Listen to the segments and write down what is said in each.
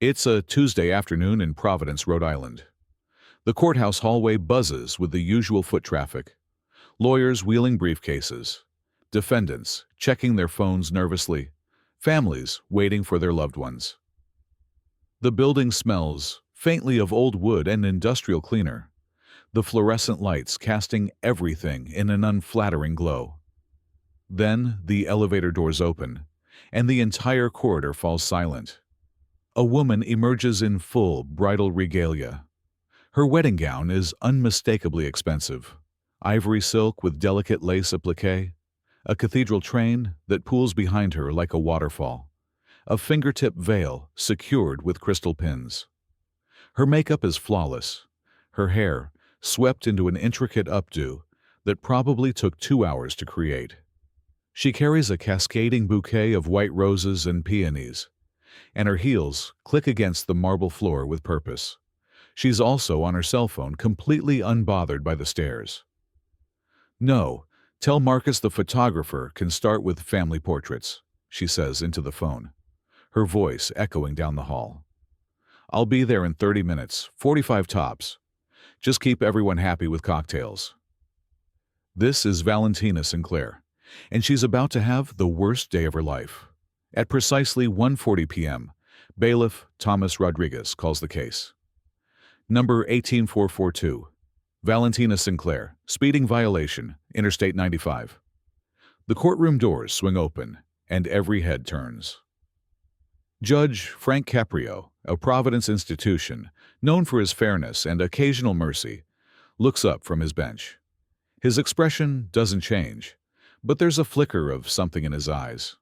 It's a Tuesday afternoon in Providence, Rhode Island. The courthouse hallway buzzes with the usual foot traffic. Lawyers wheeling briefcases. Defendants checking their phones nervously. Families waiting for their loved ones. The building smells faintly of old wood and industrial cleaner, the fluorescent lights casting everything in an unflattering glow. Then the elevator doors open, and the entire corridor falls silent. A woman emerges in full bridal regalia. Her wedding gown is unmistakably expensive. Ivory silk with delicate lace applique, a cathedral train that pools behind her like a waterfall, a fingertip veil secured with crystal pins. Her makeup is flawless, her hair swept into an intricate updo that probably took 2 hours to create. She carries a cascading bouquet of white roses and peonies, and her heels click against the marble floor with purpose. She's also on her cell phone, completely unbothered by the stares. "No, tell Marcus the photographer can start with family portraits," she says into the phone, her voice echoing down the hall. "I'll be there in 30 minutes, 45 tops. Just keep everyone happy with cocktails." This is Valentina Sinclair, and she's about to have the worst day of her life. At precisely 1:40 p.m., bailiff Thomas Rodriguez calls the case. Number 18442, Valentina Sinclair, speeding violation, Interstate 95. The courtroom doors swing open, and every head turns. Judge Frank Caprio, a Providence institution known for his fairness and occasional mercy, looks up from his bench. His expression doesn't change, but there's a flicker of something in his eyes.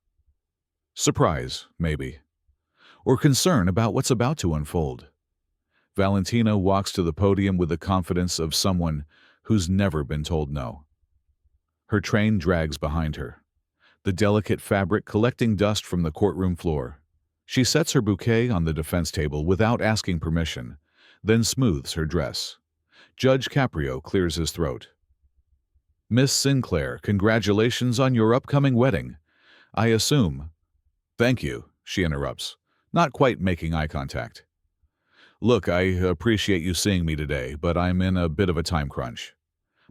Surprise, maybe, or concern about what's about to unfold. Valentina walks to the podium with the confidence of someone who's never been told no. Her train drags behind her, the delicate fabric collecting dust from the courtroom floor. She sets her bouquet on the defense table without asking permission, then smooths her dress. Judge Caprio clears his throat. "Miss Sinclair, congratulations on your upcoming wedding. I assume—" "Thank you," she interrupts, not quite making eye contact. "Look, I appreciate you seeing me today, but I'm in a bit of a time crunch.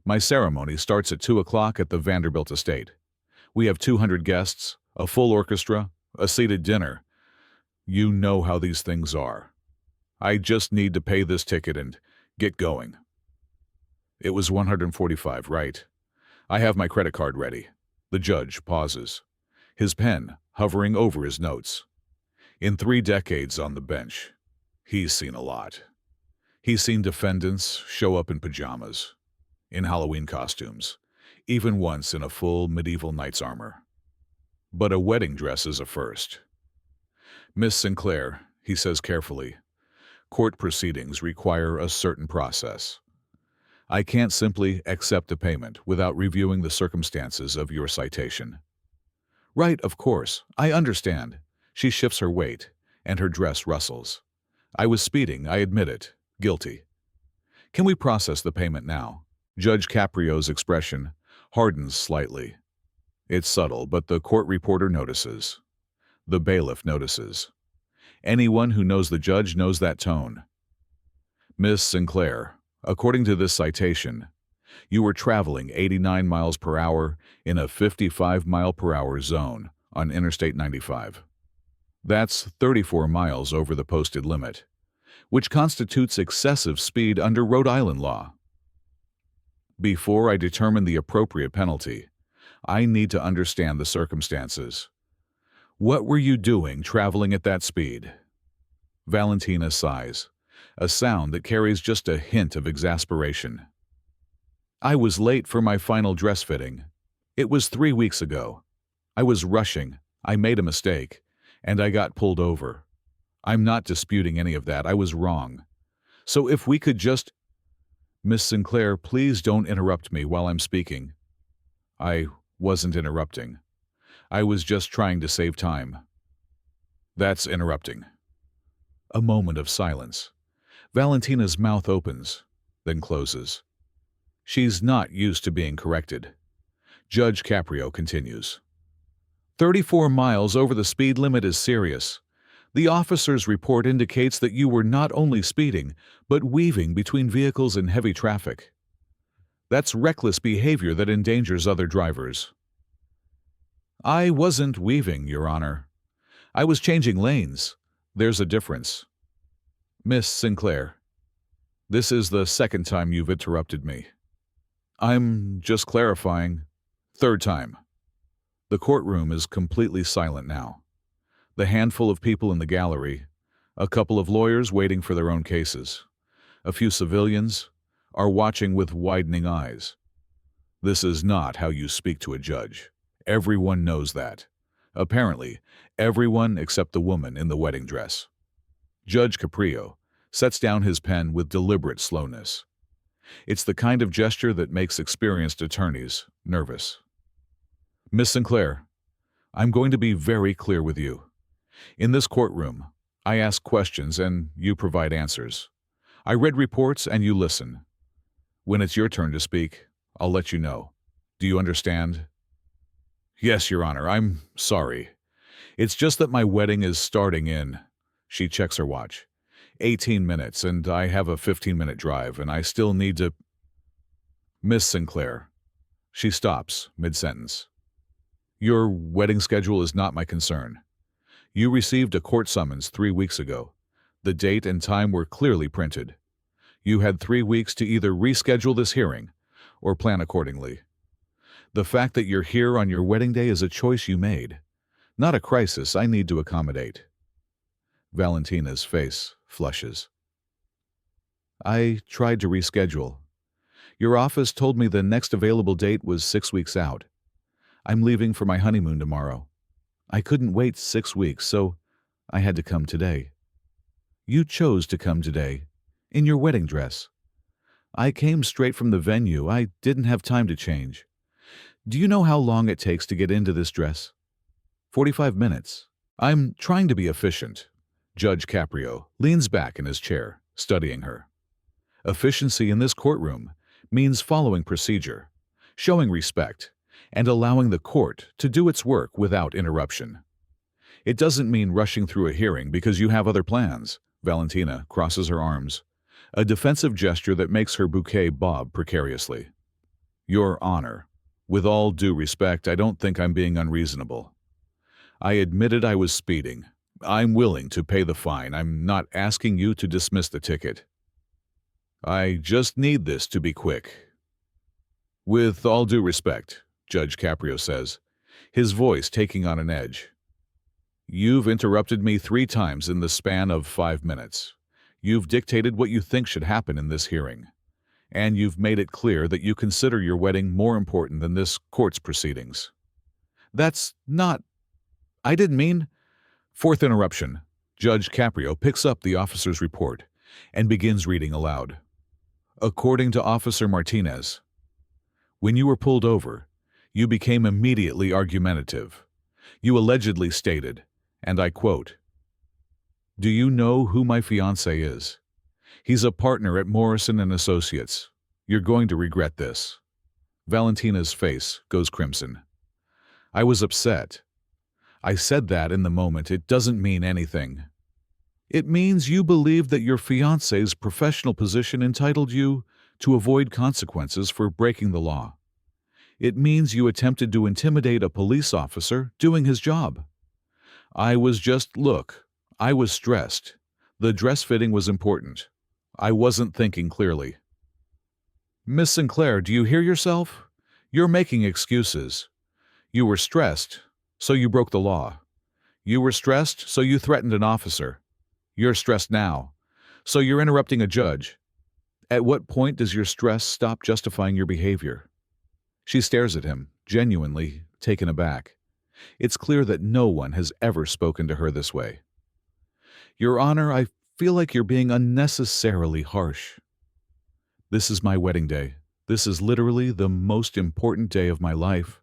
My ceremony starts at 2 o'clock at the Vanderbilt estate. We have 200 guests, a full orchestra, a seated dinner. You know how these things are. I just need to pay this ticket and get going." "It was 145, right? I have my credit card ready." The judge pauses, his pen hovering over his notes. In 3 decades on the bench, he's seen a lot. He's seen defendants show up in pajamas, in Halloween costumes, even once in a full medieval knight's armor. But a wedding dress is a first. "Miss Sinclair," he says carefully, "court proceedings require a certain process. I can't simply accept a payment without reviewing the circumstances of your citation." "Right, of course. I understand." She shifts her weight, and her dress rustles. "I was speeding, I admit it. Guilty. Can we process the payment now?" Judge Caprio's expression hardens slightly. It's subtle, but the court reporter notices. The bailiff notices. Anyone who knows the judge knows that tone. "Miss Sinclair, according to this citation, you were traveling 89 miles per hour in a 55-mile-per-hour zone on Interstate 95. That's 34 miles over the posted limit, which constitutes excessive speed under Rhode Island law. Before I determine the appropriate penalty, I need to understand the circumstances. What were you doing traveling at that speed?" Valentina sighs, a sound that carries just a hint of exasperation. "I was late for my final dress fitting. It was 3 weeks ago. I was rushing, I made a mistake, and I got pulled over. I'm not disputing any of that, I was wrong. So if we could just—" "Miss Sinclair, please don't interrupt me while I'm speaking." "I wasn't interrupting. I was just trying to save time." "That's interrupting." A moment of silence. Valentina's mouth opens, then closes. She's not used to being corrected. Judge Caprio continues. 34 miles over the speed limit is serious. The officer's report indicates that you were not only speeding, but weaving between vehicles in heavy traffic. That's reckless behavior that endangers other drivers. I wasn't weaving, Your Honor. I was changing lanes. There's a difference. Miss Sinclair, this is the second time you've interrupted me. I'm just clarifying. Third time. The courtroom is completely silent now. The handful of people in the gallery, a couple of lawyers waiting for their own cases, a few civilians, are watching with widening eyes. This is not how you speak to a judge. Everyone knows that. Apparently, everyone except the woman in the wedding dress. Judge Caprio sets down his pen with deliberate slowness. It's the kind of gesture that makes experienced attorneys nervous. Miss Sinclair, I'm going to be very clear with you. In this courtroom, I ask questions and you provide answers. I read reports and you listen. When it's your turn to speak, I'll let you know. Do you understand? Yes, Your Honor, I'm sorry. It's just that my wedding is starting in, she checks her watch, 18 minutes, and I have a 15-minute drive, and I still need to... Miss Sinclair. She stops, mid-sentence. Your wedding schedule is not my concern. You received a court summons 3 weeks ago. The date and time were clearly printed. You had 3 weeks to either reschedule this hearing or plan accordingly. The fact that you're here on your wedding day is a choice you made, not a crisis I need to accommodate. Valentina's face flushes. I tried to reschedule. Your office told me the next available date was 6 weeks out. I'm leaving for my honeymoon tomorrow. I couldn't wait 6 weeks, so I had to come today. You chose to come today, in your wedding dress. I came straight from the venue. I didn't have time to change. Do you know how long it takes to get into this dress? 45 minutes. I'm trying to be efficient. Judge Caprio leans back in his chair, studying her. Efficiency in this courtroom means following procedure, showing respect, and allowing the court to do its work without interruption. It doesn't mean rushing through a hearing because you have other plans. Valentina crosses her arms, a defensive gesture that makes her bouquet bob precariously. Your Honor, with all due respect, I don't think I'm being unreasonable. I admitted I was speeding. I'm willing to pay the fine. I'm not asking you to dismiss the ticket. I just need this to be quick. With all due respect, Judge Caprio says, his voice taking on an edge. You've interrupted me 3 times in the span of 5 minutes. You've dictated what you think should happen in this hearing. And you've made it clear that you consider your wedding more important than this court's proceedings. That's not... I didn't mean... Fourth interruption. Judge Caprio picks up the officer's report and begins reading aloud. According to Officer Martinez, when you were pulled over, you became immediately argumentative. You allegedly stated, and I quote, "Do you know who my fiancé is? He's a partner at Morrison and Associates. You're going to regret this." Valentina's face goes crimson. I was upset. I said that in the moment. It doesn't mean anything. It means you believed that your fiancé's professional position entitled you to avoid consequences for breaking the law. It means you attempted to intimidate a police officer doing his job. I was stressed. The dress fitting was important. I wasn't thinking clearly. Miss Sinclair, do you hear yourself? You're making excuses. You were stressed, so you broke the law. You were stressed, so you threatened an officer. You're stressed now, so you're interrupting a judge. At what point does your stress stop justifying your behavior? She stares at him, genuinely taken aback. It's clear that no one has ever spoken to her this way. Your Honor, I feel like you're being unnecessarily harsh. This is my wedding day. This is literally the most important day of my life.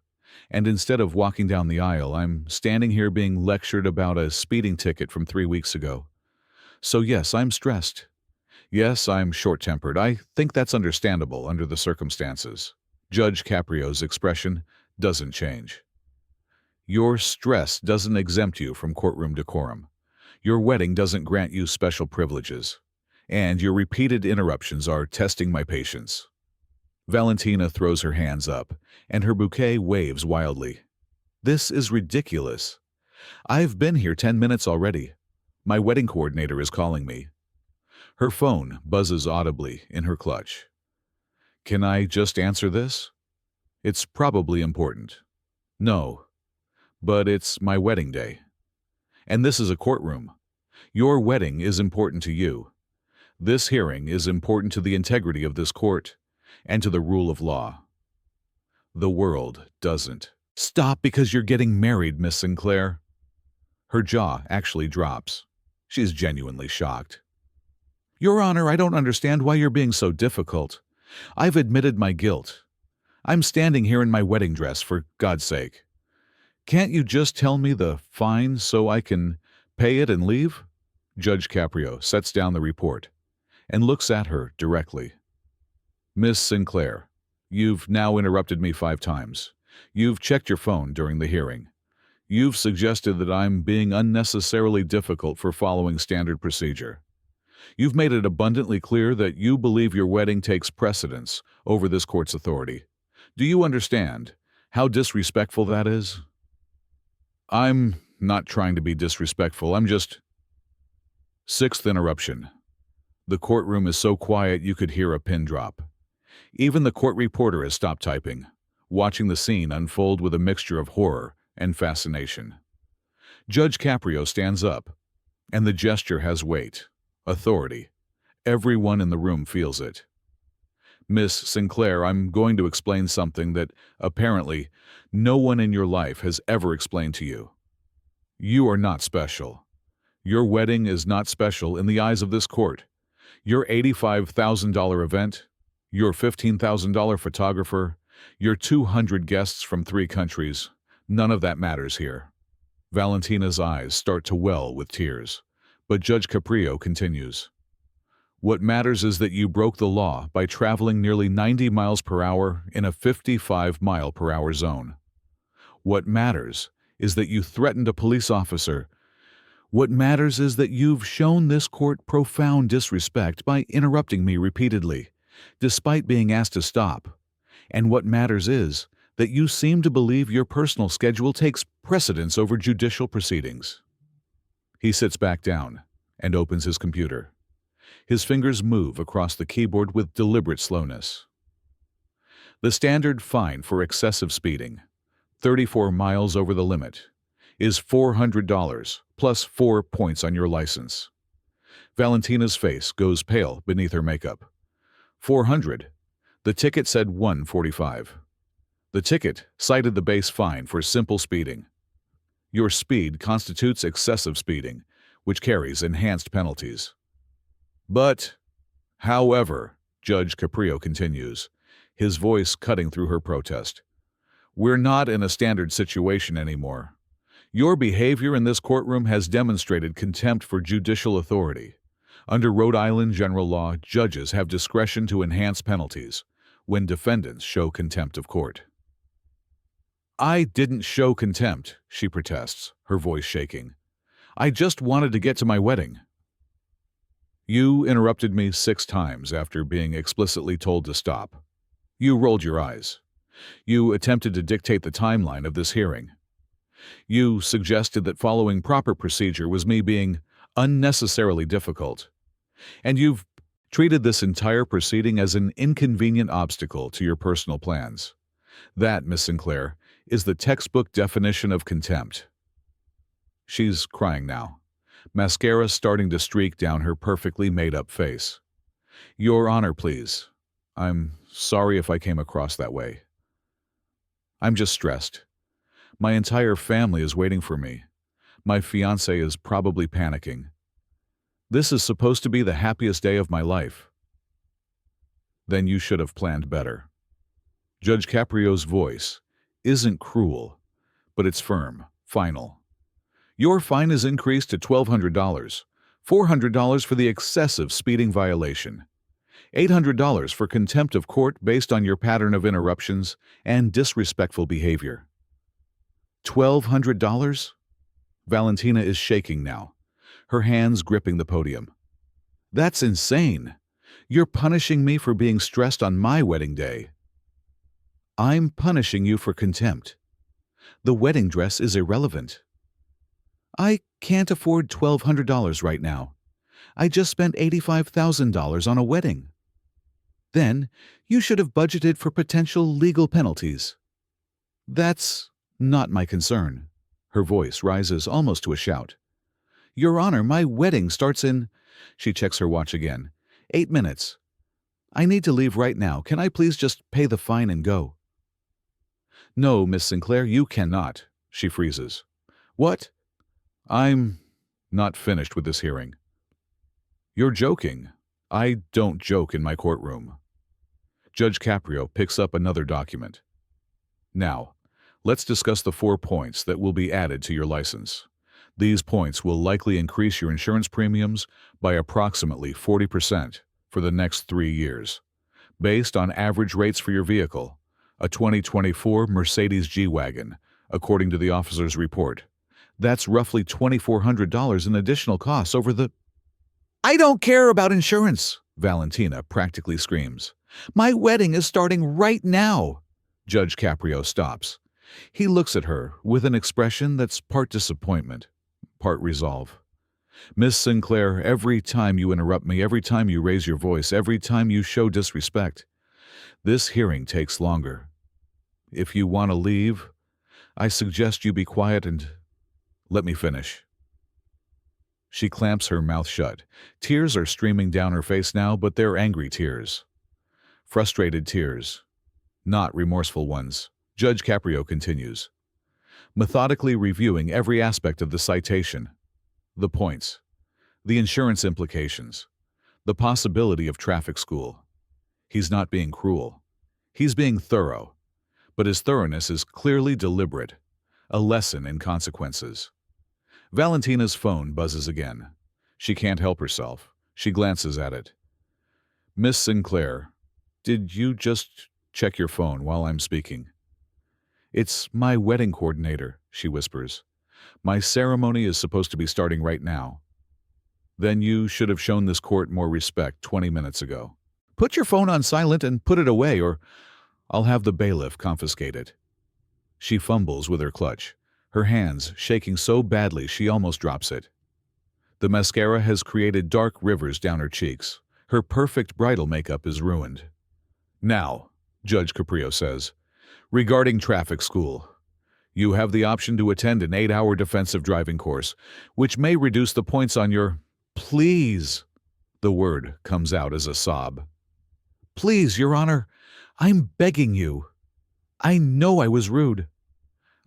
And instead of walking down the aisle, I'm standing here being lectured about a speeding ticket from 3 weeks ago. So yes, I'm stressed. Yes, I'm short-tempered. I think that's understandable under the circumstances. Judge Caprio's expression doesn't change. Your stress doesn't exempt you from courtroom decorum. Your wedding doesn't grant you special privileges, and your repeated interruptions are testing my patience." Valentina throws her hands up, and her bouquet waves wildly. "This is ridiculous. I've been here 10 minutes already. My wedding coordinator is calling me." Her phone buzzes audibly in her clutch. "Can I just answer this? It's probably important." "No, but it's my wedding day. And this is a courtroom. Your wedding is important to you. This hearing is important to the integrity of this court and to the rule of law. The world doesn't." "Stop because you're getting married, Miss Sinclair." Her jaw actually drops. She's genuinely shocked. "Your Honor, I don't understand why you're being so difficult. I've admitted my guilt. I'm standing here in my wedding dress, for God's sake. Can't you just tell me the fine so I can pay it and leave?" Judge Caprio sets down the report and looks at her directly. "Miss Sinclair, you've now interrupted me 5 times. You've checked your phone during the hearing. You've suggested that I'm being unnecessarily difficult for following standard procedure. You've made it abundantly clear that you believe your wedding takes precedence over this court's authority. Do you understand how disrespectful that is?" "I'm not trying to be disrespectful, I'm just—" 6th interruption. The courtroom is so quiet you could hear a pin drop. Even the court reporter has stopped typing, watching the scene unfold with a mixture of horror and fascination. Judge Caprio stands up, and the gesture has weight, authority. Everyone in the room feels it. "Miss Sinclair, I'm going to explain something that, apparently, no one in your life has ever explained to you. You are not special. Your wedding is not special in the eyes of this court. Your $85,000 event, your $15,000 photographer, your 200 guests from 3 countries, none of that matters here." Valentina's eyes start to well with tears, but Judge Caprio continues. "What matters is that you broke the law by traveling nearly 90 miles per hour in a 55-mile-per-hour zone. What matters is that you threatened a police officer. What matters is that you've shown this court profound disrespect by interrupting me repeatedly, despite being asked to stop. And what matters is that you seem to believe your personal schedule takes precedence over judicial proceedings." He sits back down and opens his computer. His fingers move across the keyboard with deliberate slowness. "The standard fine for excessive speeding, 34 miles over the limit, is $400 plus 4 points on your license." Valentina's face goes pale beneath her makeup. "400? The ticket said 145. The ticket cited the base fine for simple speeding. Your speed constitutes excessive speeding, which carries enhanced penalties." "But, however," Judge Caprio continues, his voice cutting through her protest, "we're not in a standard situation anymore. Your behavior in this courtroom has demonstrated contempt for judicial authority. Under Rhode Island general law, judges have discretion to enhance penalties when defendants show contempt of court." "I didn't show contempt," she protests, her voice shaking. "I just wanted to get to my wedding." "You interrupted me 6 times after being explicitly told to stop. You rolled your eyes. You attempted to dictate the timeline of this hearing. You suggested that following proper procedure was me being unnecessarily difficult. And you've treated this entire proceeding as an inconvenient obstacle to your personal plans. That, Miss Sinclair, is the textbook definition of contempt." She's crying now, mascara starting to streak down her perfectly made-up face. "Your Honor, please. I'm sorry if I came across that way. I'm just stressed. My entire family is waiting for me. My fiancé is probably panicking. This is supposed to be the happiest day of my life." "Then you should have planned better." Judge Caprio's voice isn't cruel, but it's firm, final. "Your fine is increased to $1,200, $400 for the excessive speeding violation, $800 for contempt of court based on your pattern of interruptions and disrespectful behavior." $1,200? Valentina is shaking now, her hands gripping the podium. That's insane. You're punishing me for being stressed on my wedding day. I'm punishing you for contempt. The wedding dress is irrelevant. I can't afford $1,200 right now. I just spent $85,000 on a wedding. Then, you should have budgeted for potential legal penalties. That's not my concern. Her voice rises almost to a shout. Your Honor, my wedding starts in... She checks her watch again. 8 minutes. I need to leave right now. Can I please just pay the fine and go? No, Miss Sinclair, you cannot. She freezes. What? I'm not finished with this hearing. You're joking. I don't joke in my courtroom. Judge Caprio picks up another document. Now, let's discuss the 4 points that will be added to your license. These points will likely increase your insurance premiums by approximately 40% for the next 3 years, based on average rates for your vehicle, a 2024 Mercedes G-Wagon, according to the officer's report. That's roughly $2,400 in additional costs over the... I don't care about insurance, Valentina practically screams. My wedding is starting right now. Judge Caprio stops. He looks at her with an expression that's part disappointment, part resolve. Miss Sinclair, every time you interrupt me, every time you raise your voice, every time you show disrespect, this hearing takes longer. If you want to leave, I suggest you be quiet and let me finish. She clamps her mouth shut. Tears are streaming down her face now, but they're angry tears. Frustrated tears, not remorseful ones. Judge Caprio continues, methodically reviewing every aspect of the citation, the points, the insurance implications, the possibility of traffic school. He's not being cruel. He's being thorough, but his thoroughness is clearly deliberate, a lesson in consequences. Valentina's phone buzzes again. She can't help herself. She glances at it. Miss Sinclair, did you just check your phone while I'm speaking? It's my wedding coordinator, she whispers. My ceremony is supposed to be starting right now. Then you should have shown this court more respect 20 minutes ago. Put your phone on silent and put it away, or I'll have the bailiff confiscate it. She fumbles with her clutch, her hands shaking so badly she almost drops it. The mascara has created dark rivers down her cheeks. Her perfect bridal makeup is ruined. Now, Judge Caprio says, regarding traffic school, you have the option to attend an 8-hour defensive driving course, which may reduce the points on your... Please, the word comes out as a sob. Please, Your Honor, I'm begging you. I know I was rude.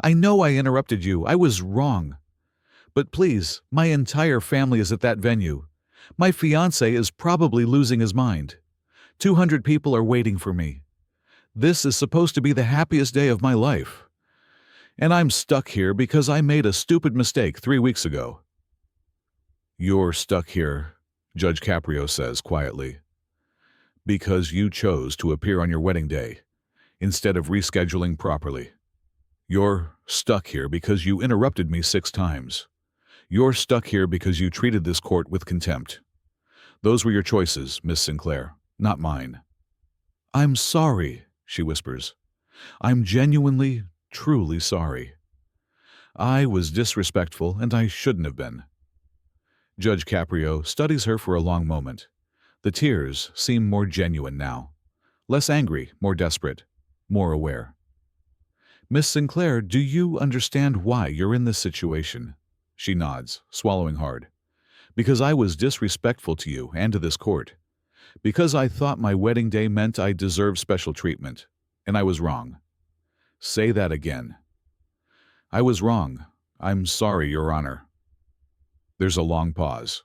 I know I interrupted you. I was wrong. But please, my entire family is at that venue. My fiancé is probably losing his mind. 200 people are waiting for me. This is supposed to be the happiest day of my life. And I'm stuck here because I made a stupid mistake 3 weeks ago. You're stuck here, Judge Caprio says quietly, because you chose to appear on your wedding day instead of rescheduling properly. You're stuck here because you interrupted me 6 times. You're stuck here because you treated this court with contempt. Those were your choices, Miss Sinclair, not mine. I'm sorry, she whispers. I'm genuinely, truly sorry. I was disrespectful, and I shouldn't have been. Judge Caprio studies her for a long moment. The tears seem more genuine now. Less angry, more desperate, more aware. Miss Sinclair, do you understand why you're in this situation? She nods, swallowing hard. Because I was disrespectful to you and to this court. Because I thought my wedding day meant I deserved special treatment. And I was wrong. Say that again. I was wrong. I'm sorry, Your Honor. There's a long pause.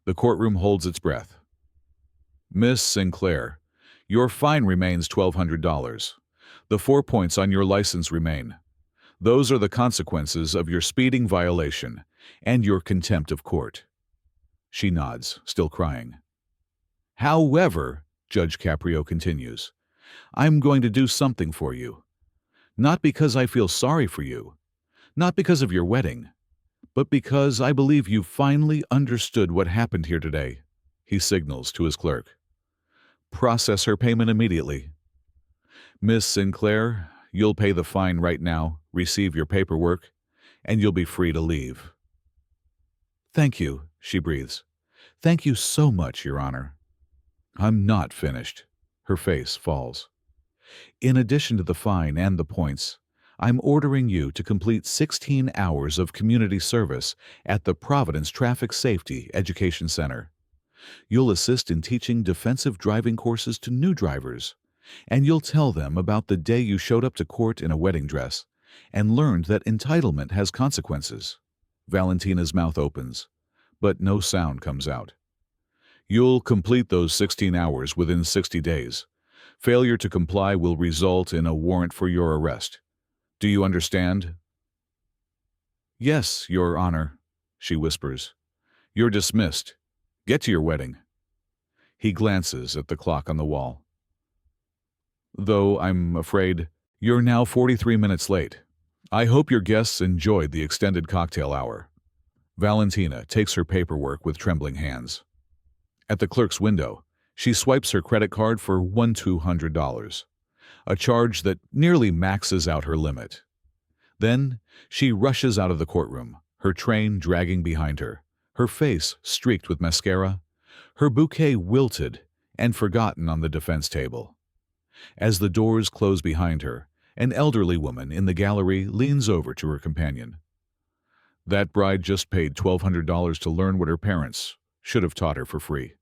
The courtroom holds its breath. Miss Sinclair, your fine remains $1,200. The 4 points on your license remain. Those are the consequences of your speeding violation and your contempt of court. She nods, still crying. However, Judge Caprio continues, I'm going to do something for you. Not because I feel sorry for you, not because of your wedding, but because I believe you finally understood what happened here today. He signals to his clerk. Process her payment immediately. Miss Sinclair, you'll pay the fine right now, receive your paperwork, and you'll be free to leave. Thank you, she breathes. Thank you so much, Your Honor. I'm not finished. Her face falls. In addition to the fine and the points, I'm ordering you to complete 16 hours of community service at the Providence Traffic Safety Education Center. You'll assist in teaching defensive driving courses to new drivers, and you'll tell them about the day you showed up to court in a wedding dress and learned that entitlement has consequences. Valentina's mouth opens, but no sound comes out. You'll complete those 16 hours within 60 days. Failure to comply will result in a warrant for your arrest. Do you understand? Yes, Your Honor, she whispers. You're dismissed. Get to your wedding. He glances at the clock on the wall. Though I'm afraid you're now 43 minutes late. I hope your guests enjoyed the extended cocktail hour. Valentina takes her paperwork with trembling hands. At the clerk's window, she swipes her credit card for $200, a charge that nearly maxes out her limit. Then she rushes out of the courtroom, her train dragging behind her, her face streaked with mascara, her bouquet wilted and forgotten on the defense table. As the doors close behind her, an elderly woman in the gallery leans over to her companion. That bride just paid $1,200 to learn what her parents should have taught her for free.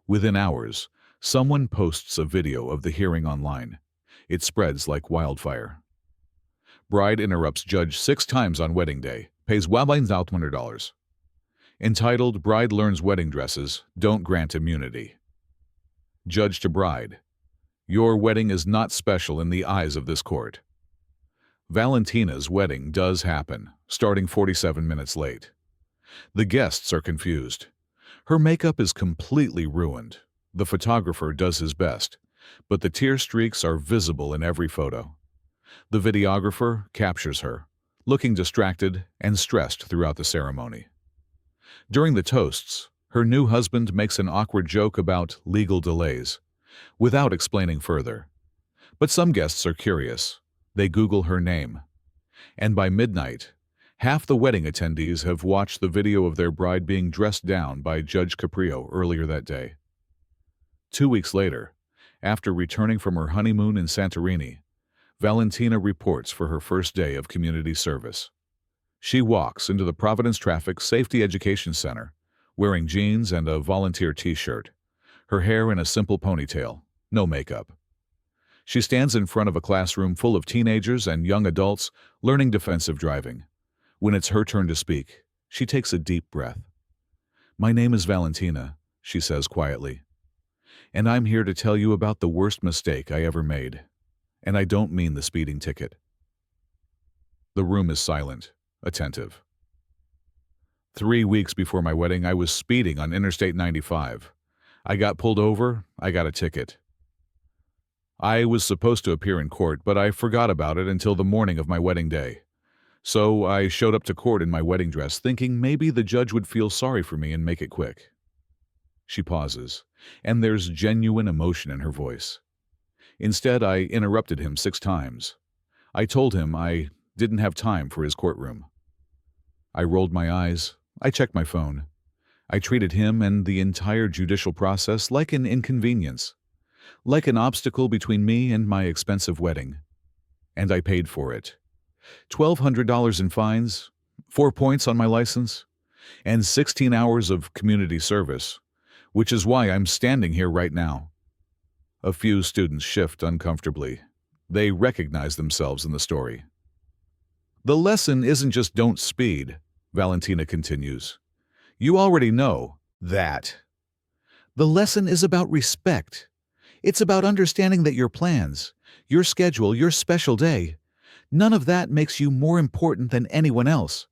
Within hours, someone posts a video of the hearing online. It spreads like wildfire. Bride interrupts judge 6 times on wedding day, pays $1,200. Entitled, Bride Learns Wedding Dresses, Don't Grant Immunity. Judge to bride. Your wedding is not special in the eyes of this court. Valentina's wedding does happen, starting 47 minutes late. The guests are confused. Her makeup is completely ruined. The photographer does his best, but the tear streaks are visible in every photo. The videographer captures her, looking distracted and stressed throughout the ceremony. During the toasts, her new husband makes an awkward joke about legal delays, without explaining further. But some guests are curious. They Google her name. And by midnight, half the wedding attendees have watched the video of their bride being dressed down by Judge Caprio earlier that day. 2 weeks later, after returning from her honeymoon in Santorini, Valentina reports for her first day of community service. She walks into the Providence Traffic Safety Education Center, wearing jeans and a volunteer t-shirt, her hair in a simple ponytail, no makeup. She stands in front of a classroom full of teenagers and young adults learning defensive driving. When it's her turn to speak, she takes a deep breath. My name is Valentina, she says quietly, and I'm here to tell you about the worst mistake I ever made. And I don't mean the speeding ticket. The room is silent, attentive. 3 weeks before my wedding, I was speeding on Interstate 95. I got pulled over, I got a ticket. I was supposed to appear in court, but I forgot about it until the morning of my wedding day. So I showed up to court in my wedding dress, thinking maybe the judge would feel sorry for me and make it quick. She pauses, and there's genuine emotion in her voice. Instead, I interrupted him 6 times. I told him I didn't have time for his courtroom. I rolled my eyes. I checked my phone. I treated him and the entire judicial process like an inconvenience, like an obstacle between me and my expensive wedding. And I paid for it. $1,200 in fines, 4 points on my license, and 16 hours of community service, which is why I'm standing here right now. A few students shift uncomfortably. They recognize themselves in the story. The lesson isn't just don't speed, Valentina continues. You already know that. The lesson is about respect. It's about understanding that your plans, your schedule, your special day, none of that makes you more important than anyone else.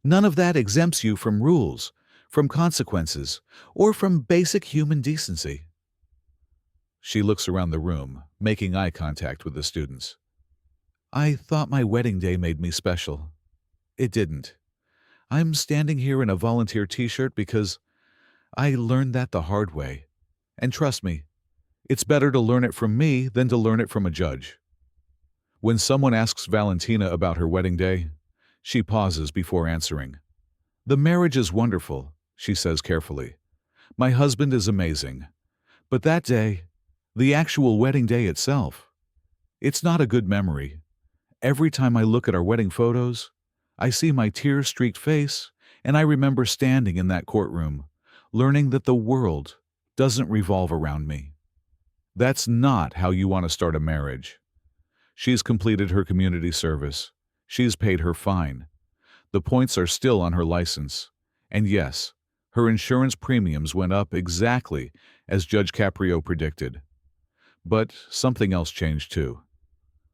None of that exempts you from rules, from consequences, or from basic human decency. She looks around the room, making eye contact with the students. I thought my wedding day made me special. It didn't. I'm standing here in a volunteer t-shirt because I learned that the hard way. And trust me, it's better to learn it from me than to learn it from a judge. When someone asks Valentina about her wedding day, she pauses before answering. The marriage is wonderful, she says carefully. My husband is amazing. But that day, the actual wedding day itself, it's not a good memory. Every time I look at our wedding photos, I see my tear-streaked face, and I remember standing in that courtroom, learning that the world doesn't revolve around me. That's not how you want to start a marriage. She's completed her community service. She's paid her fine. The points are still on her license. And yes, her insurance premiums went up exactly as Judge Caprio predicted. But something else changed too.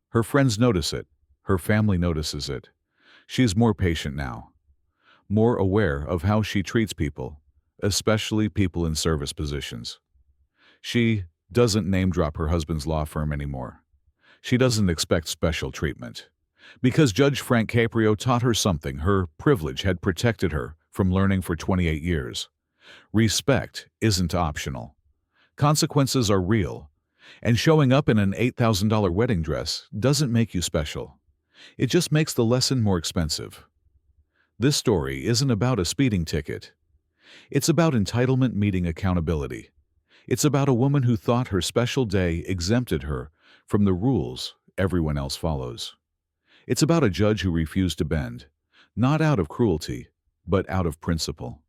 Her friends notice it. Her family notices it. She's more patient now, more aware of how she treats people, especially people in service positions. She doesn't name-drop her husband's law firm anymore. She doesn't expect special treatment. Because Judge Frank Caprio taught her something her privilege had protected her from learning for 28 years. Respect isn't optional. Consequences are real. And showing up in an $8,000 wedding dress doesn't make you special. It just makes the lesson more expensive. This story isn't about a speeding ticket. It's about entitlement meeting accountability. It's about a woman who thought her special day exempted her from the rules everyone else follows. It's about a judge who refused to bend, not out of cruelty, but out of principle.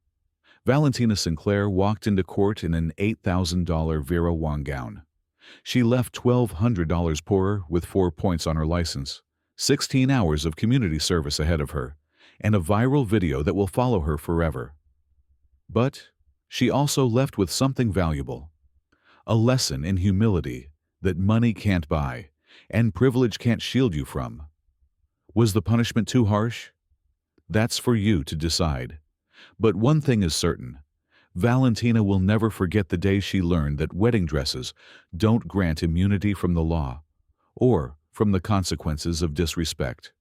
Valentina Sinclair walked into court in an $8,000 Vera Wang gown. She left $1,200 poorer with 4 points on her license, 16 hours of community service ahead of her, and a viral video that will follow her forever. But she also left with something valuable, a lesson in humility that money can't buy and privilege can't shield you from. Was the punishment too harsh? That's for you to decide. But one thing is certain. Valentina will never forget the day she learned that wedding dresses don't grant immunity from the law or from the consequences of disrespect.